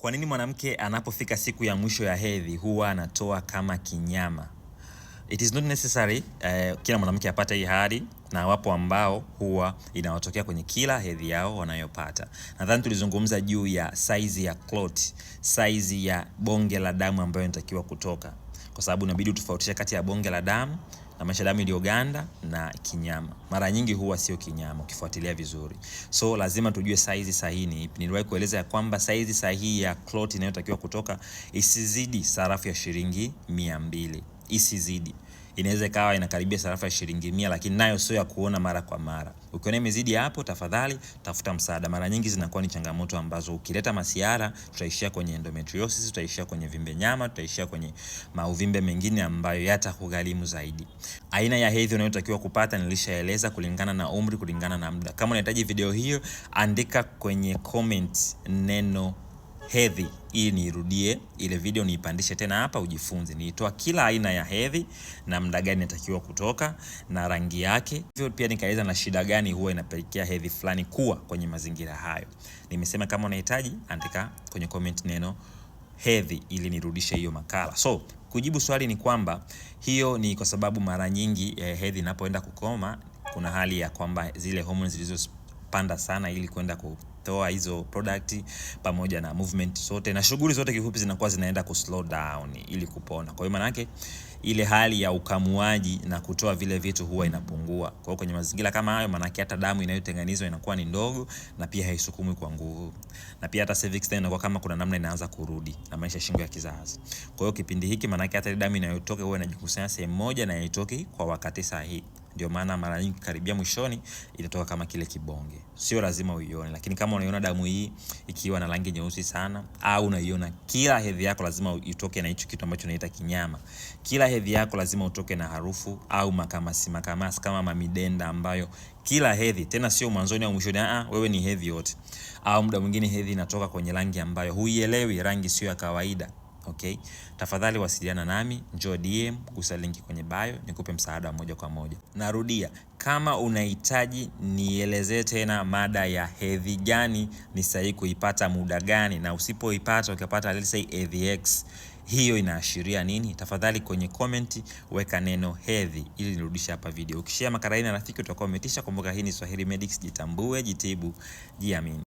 Kwa nini mwanamke anapofika siku ya mwisho ya hedhi huwa anatoa kama kinyama? It is not necessary kila mwanamke apate hii hali, na wapo ambao huwa inawatokea kwenye kila hedhi yao wanayopata. Nadhani tulizungumza juu ya size ya clot, size ya bonge la damu ambayo inatakiwa kutoka, kwa sababu inabidi utofautishe kati ya bonge la damu na maisha damu iliyoganda na kinyama. Mara nyingi huwa sio kinyama ukifuatilia vizuri. So lazima tujue size sahihi ni ipi. Niliwahi kueleza ya kwamba size sahihi ya clot inayotakiwa kutoka isizidi sarafu ya shilingi 200. Isizidi. Inaweza ikawa inakaribia sarafu ya shilingi 100, lakini nayo sio ya kuona mara kwa mara. Ukiona imezidi hapo, tafadhali tafuta msaada. Mara nyingi zinakuwa ni changamoto ambazo ukileta masiara, tutaishia kwenye endometriosis, tutaishia kwenye vimbe nyama, tutaishia kwenye mauvimbe mengine ambayo yatakugharimu zaidi. Aina ya hedhi unayotakiwa kupata nilishaeleza, kulingana na umri, kulingana na muda. Kama unahitaji video hiyo, andika kwenye comment neno hedhi ili nirudie ile video niipandishe tena hapa ujifunze. Nilitoa kila aina ya hedhi na muda gani inatakiwa kutoka na rangi yake. Hivyo pia nikaeleza na shida gani huwa inapelekea hedhi fulani kuwa kwenye mazingira hayo. Nimesema kama unahitaji, andika kwenye comment neno hedhi ili nirudishe hiyo makala. So kujibu swali ni kwamba hiyo ni kwa sababu mara nyingi hedhi inapoenda kukoma, kuna hali ya kwamba zile hormones zilizopanda sana ili kwenda kutoa hizo product pamoja na movement zote na shughuli zote kifupi zinakuwa zinaenda ku slow down ili kupona. Kwa hiyo maana yake ile hali ya ukamuaji na kutoa vile vitu huwa inapungua. Kwa hiyo kwenye mazingira kama hayo, maana yake hata damu inayotengenezwa inakuwa ni ndogo na pia haisukumwi kwa nguvu. Na pia hata cervix tena inakuwa kama kuna namna inaanza kurudi na maisha shingo ya kizazi. Kwa hiyo kipindi hiki maana yake hata damu inayotoka huwa inajikusanya sehemu moja na haitoki kwa wakati sahihi. Ndio maana mara nyingi karibia mwishoni inatoka kama kile kibonge. Sio lazima uione, lakini kama unaiona damu hii ikiwa na rangi nyeusi sana, au unaiona kila hedhi yako lazima itoke na hicho kitu ambacho tunaita kinyama. Kila hedhi yako lazima utoke na harufu au makamasi kama mamidenda ambayo kila hedhi, tena sio mwanzoni au mwishoni, wewe ni hedhi yote. Au muda mwingine hedhi inatoka kwenye rangi ambayo huielewi, rangi sio ya kawaida. Okay, tafadhali wasiliana nami, njoo DM, gusa linki kwenye bio, nikupe msaada moja kwa moja. Narudia, kama unahitaji nielezee tena mada ya hedhi gani ni sahihi kuipata muda gani, na usipoipata ukapata let's say AVX, hiyo inaashiria nini? Tafadhali kwenye comment weka neno hedhi ili nirudishe hapa video. Ukishare makala hii na rafiki utakuwa umetisha. Kumbuka hii ni Swahili Medics, jitambue, jitibu, jiamini.